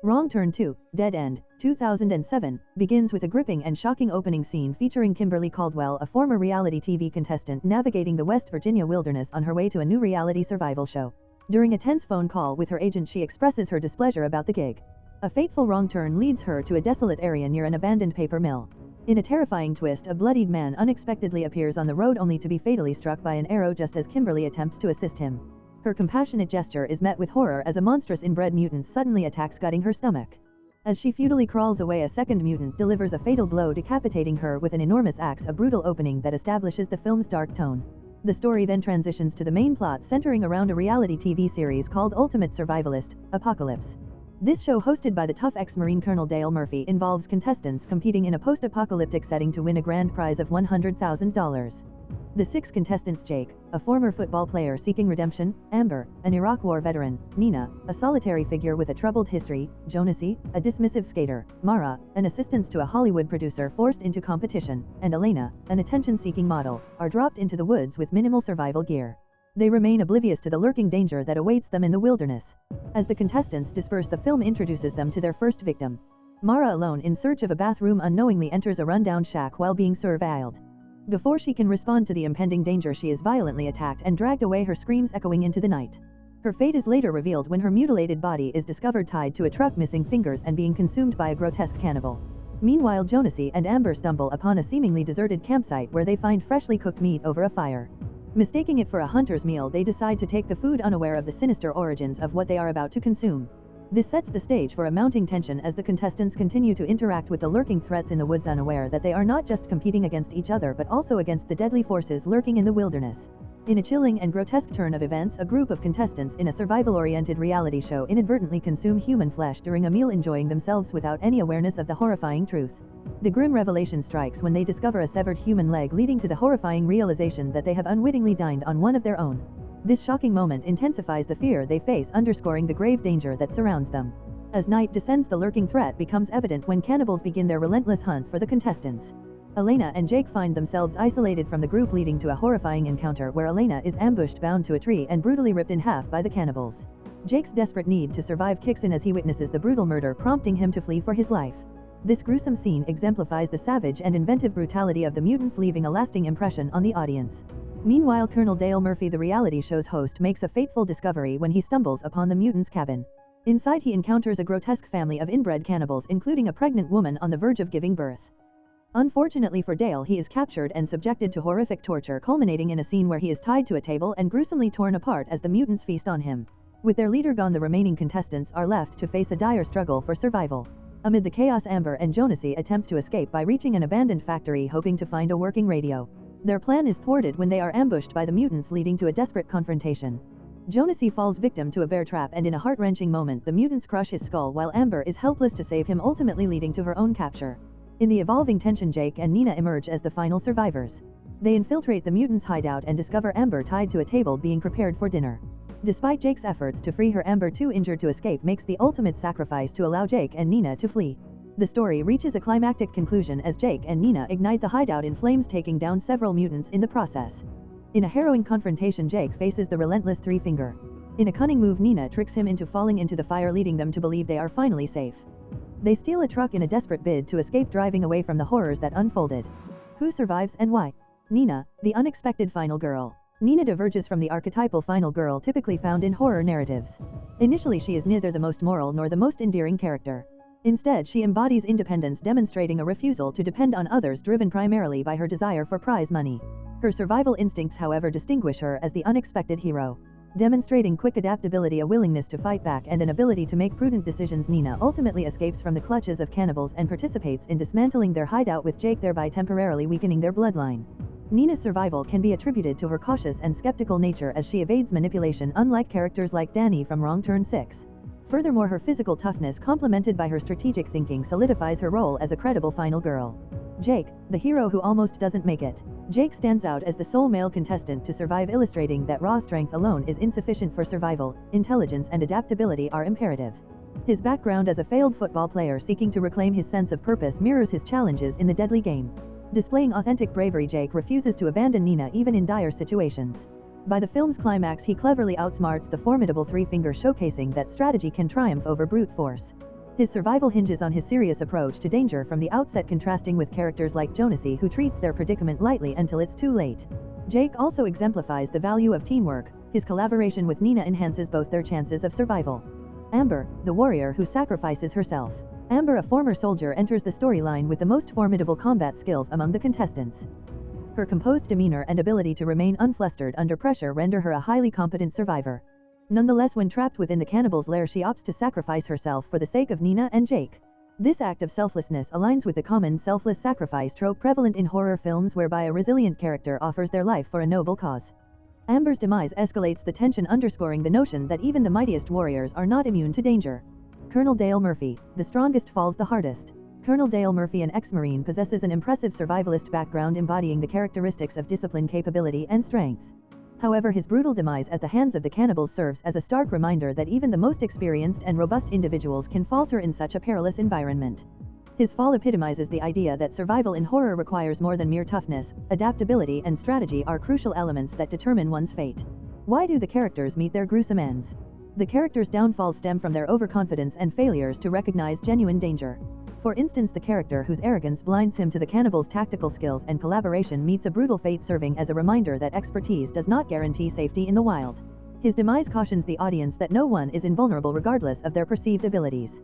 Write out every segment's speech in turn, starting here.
Wrong Turn 2, Dead End, 2007, begins with a gripping and shocking opening scene featuring Kimberly Caldwell, a former reality TV contestant navigating the West Virginia wilderness on her way to a new reality survival show. During a tense phone call with her agent, she expresses her displeasure about the gig. A fateful wrong turn leads her to a desolate area near an abandoned paper mill. In a terrifying twist, a bloodied man unexpectedly appears on the road only to be fatally struck by an arrow just as Kimberly attempts to assist him. Her compassionate gesture is met with horror as a monstrous inbred mutant suddenly attacks, gutting her stomach. As she futilely crawls away, a second mutant delivers a fatal blow, decapitating her with an enormous axe, a brutal opening that establishes the film's dark tone. The story then transitions to the main plot, centering around a reality TV series called Ultimate Survivalist, Apocalypse. This show, hosted by the tough ex-Marine Colonel Dale Murphy, involves contestants competing in a post-apocalyptic setting to win a grand prize of $100,000. The 6 contestants: Jake, a former football player seeking redemption; Amber, an Iraq War veteran; Nina, a solitary figure with a troubled history; Jonesy, a dismissive skater; Mara, an assistant to a Hollywood producer forced into competition; and Elena, an attention-seeking model, are dropped into the woods with minimal survival gear. They remain oblivious to the lurking danger that awaits them in the wilderness. As the contestants disperse, the film introduces them to their first victim. Mara, alone in search of a bathroom, unknowingly enters a rundown shack while being surveilled. Before she can respond to the impending danger, she is violently attacked and dragged away, her screams echoing into the night. Her fate is later revealed when her mutilated body is discovered tied to a truck, missing fingers and being consumed by a grotesque cannibal. Meanwhile, Jonesy and Amber stumble upon a seemingly deserted campsite where they find freshly cooked meat over a fire. Mistaking it for a hunter's meal, they decide to take the food, unaware of the sinister origins of what they are about to consume. This sets the stage for a mounting tension as the contestants continue to interact with the lurking threats in the woods, unaware that they are not just competing against each other but also against the deadly forces lurking in the wilderness. In a chilling and grotesque turn of events, a group of contestants in a survival-oriented reality show inadvertently consume human flesh during a meal, enjoying themselves without any awareness of the horrifying truth. The grim revelation strikes when they discover a severed human leg, leading to the horrifying realization that they have unwittingly dined on one of their own. This shocking moment intensifies the fear they face, underscoring the grave danger that surrounds them. As night descends, the lurking threat becomes evident when cannibals begin their relentless hunt for the contestants. Elena and Jake find themselves isolated from the group, leading to a horrifying encounter where Elena is ambushed, bound to a tree, and brutally ripped in half by the cannibals. Jake's desperate need to survive kicks in as he witnesses the brutal murder, prompting him to flee for his life. This gruesome scene exemplifies the savage and inventive brutality of the mutants, leaving a lasting impression on the audience. Meanwhile, Colonel Dale Murphy, the reality show's host, makes a fateful discovery when he stumbles upon the mutants' cabin. Inside, he encounters a grotesque family of inbred cannibals, including a pregnant woman on the verge of giving birth. Unfortunately for Dale, he is captured and subjected to horrific torture, culminating in a scene where he is tied to a table and gruesomely torn apart as the mutants feast on him. With their leader gone, the remaining contestants are left to face a dire struggle for survival. Amid the chaos, Amber and Jonesy attempt to escape by reaching an abandoned factory, hoping to find a working radio. Their plan is thwarted when they are ambushed by the mutants, leading to a desperate confrontation. Jonesy falls victim to a bear trap, and in a heart-wrenching moment, the mutants crush his skull while Amber is helpless to save him, ultimately leading to her own capture. In the evolving tension, Jake and Nina emerge as the final survivors. They infiltrate the mutants' hideout and discover Amber tied to a table being prepared for dinner. Despite Jake's efforts to free her, Amber, too injured to escape, makes the ultimate sacrifice to allow Jake and Nina to flee. The story reaches a climactic conclusion as Jake and Nina ignite the hideout in flames, taking down several mutants in the process. In a harrowing confrontation, Jake faces the relentless Three-Finger. In a cunning move, Nina tricks him into falling into the fire, leading them to believe they are finally safe. They steal a truck in a desperate bid to escape, driving away from the horrors that unfolded. Who survives and why? Nina, the unexpected final girl. Nina diverges from the archetypal final girl typically found in horror narratives. Initially, she is neither the most moral nor the most endearing character. Instead, she embodies independence, demonstrating a refusal to depend on others, driven primarily by her desire for prize money. Her survival instincts, however, distinguish her as the unexpected hero. Demonstrating quick adaptability, a willingness to fight back, and an ability to make prudent decisions, Nina ultimately escapes from the clutches of cannibals and participates in dismantling their hideout with Jake, thereby temporarily weakening their bloodline. Nina's survival can be attributed to her cautious and skeptical nature, as she evades manipulation, unlike characters like Danny from Wrong Turn 6. Furthermore, her physical toughness, complemented by her strategic thinking, solidifies her role as a credible final girl. Jake, the hero who almost doesn't make it. Jake stands out as the sole male contestant to survive, illustrating that raw strength alone is insufficient for survival. Intelligence and adaptability are imperative. His background as a failed football player seeking to reclaim his sense of purpose mirrors his challenges in the deadly game. Displaying authentic bravery, Jake refuses to abandon Nina even in dire situations. By the film's climax, he cleverly outsmarts the formidable Three-Finger, showcasing that strategy can triumph over brute force. His survival hinges on his serious approach to danger from the outset, contrasting with characters like Jonesy, who treats their predicament lightly until it's too late. Jake also exemplifies the value of teamwork. His collaboration with Nina enhances both their chances of survival. Amber, the warrior who sacrifices herself. Amber, a former soldier, enters the storyline with the most formidable combat skills among the contestants. Her composed demeanor and ability to remain unflustered under pressure render her a highly competent survivor. Nonetheless, when trapped within the cannibals' lair, she opts to sacrifice herself for the sake of Nina and Jake. This act of selflessness aligns with the common selfless sacrifice trope prevalent in horror films, whereby a resilient character offers their life for a noble cause. Amber's demise escalates the tension, underscoring the notion that even the mightiest warriors are not immune to danger. Colonel Dale Murphy, the strongest falls the hardest. Colonel Dale Murphy, an ex-Marine, possesses an impressive survivalist background embodying the characteristics of discipline, capability, and strength. However, his brutal demise at the hands of the cannibals serves as a stark reminder that even the most experienced and robust individuals can falter in such a perilous environment. His fall epitomizes the idea that survival in horror requires more than mere toughness. Adaptability and strategy are crucial elements that determine one's fate. Why do the characters meet their gruesome ends? The characters' downfalls stem from their overconfidence and failures to recognize genuine danger. For instance, the character whose arrogance blinds him to the cannibals' tactical skills and collaboration meets a brutal fate, serving as a reminder that expertise does not guarantee safety in the wild. His demise cautions the audience that no one is invulnerable regardless of their perceived abilities.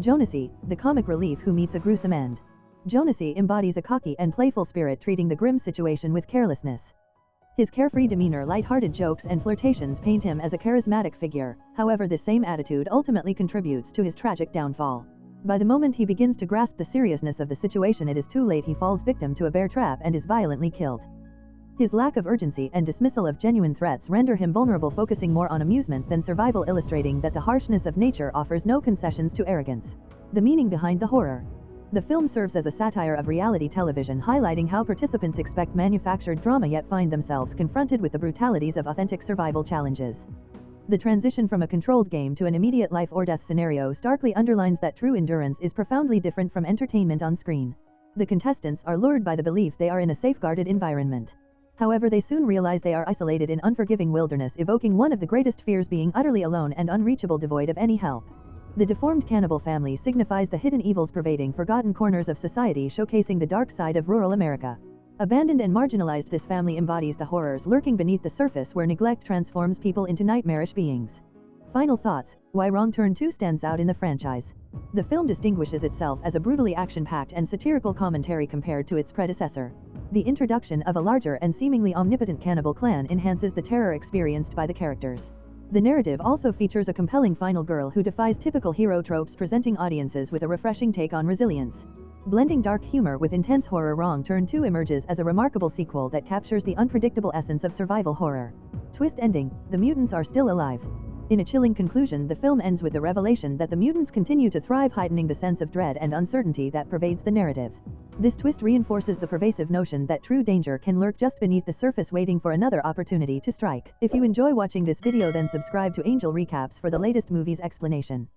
Jonesy, the comic relief who meets a gruesome end. Jonesy embodies a cocky and playful spirit, treating the grim situation with carelessness. His carefree demeanor, light-hearted jokes, and flirtations paint him as a charismatic figure. However, this same attitude ultimately contributes to his tragic downfall. By the moment he begins to grasp the seriousness of the situation, it is too late. He falls victim to a bear trap and is violently killed. His lack of urgency and dismissal of genuine threats render him vulnerable, focusing more on amusement than survival, illustrating that the harshness of nature offers no concessions to arrogance. The meaning behind the horror. The film serves as a satire of reality television, highlighting how participants expect manufactured drama yet find themselves confronted with the brutalities of authentic survival challenges. The transition from a controlled game to an immediate life-or-death scenario starkly underlines that true endurance is profoundly different from entertainment on screen. The contestants are lured by the belief they are in a safeguarded environment. However, they soon realize they are isolated in unforgiving wilderness, evoking one of the greatest fears: being utterly alone and unreachable, devoid of any help. The deformed cannibal family signifies the hidden evils pervading forgotten corners of society, showcasing the dark side of rural America. Abandoned and marginalized, this family embodies the horrors lurking beneath the surface, where neglect transforms people into nightmarish beings. Final thoughts: why Wrong Turn 2 stands out in the franchise. The film distinguishes itself as a brutally action-packed and satirical commentary compared to its predecessor. The introduction of a larger and seemingly omnipotent cannibal clan enhances the terror experienced by the characters. The narrative also features a compelling final girl who defies typical hero tropes, presenting audiences with a refreshing take on resilience. Blending dark humor with intense horror, Wrong Turn 2 emerges as a remarkable sequel that captures the unpredictable essence of survival horror. Twist ending: the mutants are still alive. In a chilling conclusion, the film ends with the revelation that the mutants continue to thrive, heightening the sense of dread and uncertainty that pervades the narrative. This twist reinforces the pervasive notion that true danger can lurk just beneath the surface, waiting for another opportunity to strike. If you enjoy watching this video, then subscribe to Angel Recaps for the latest movies explanation.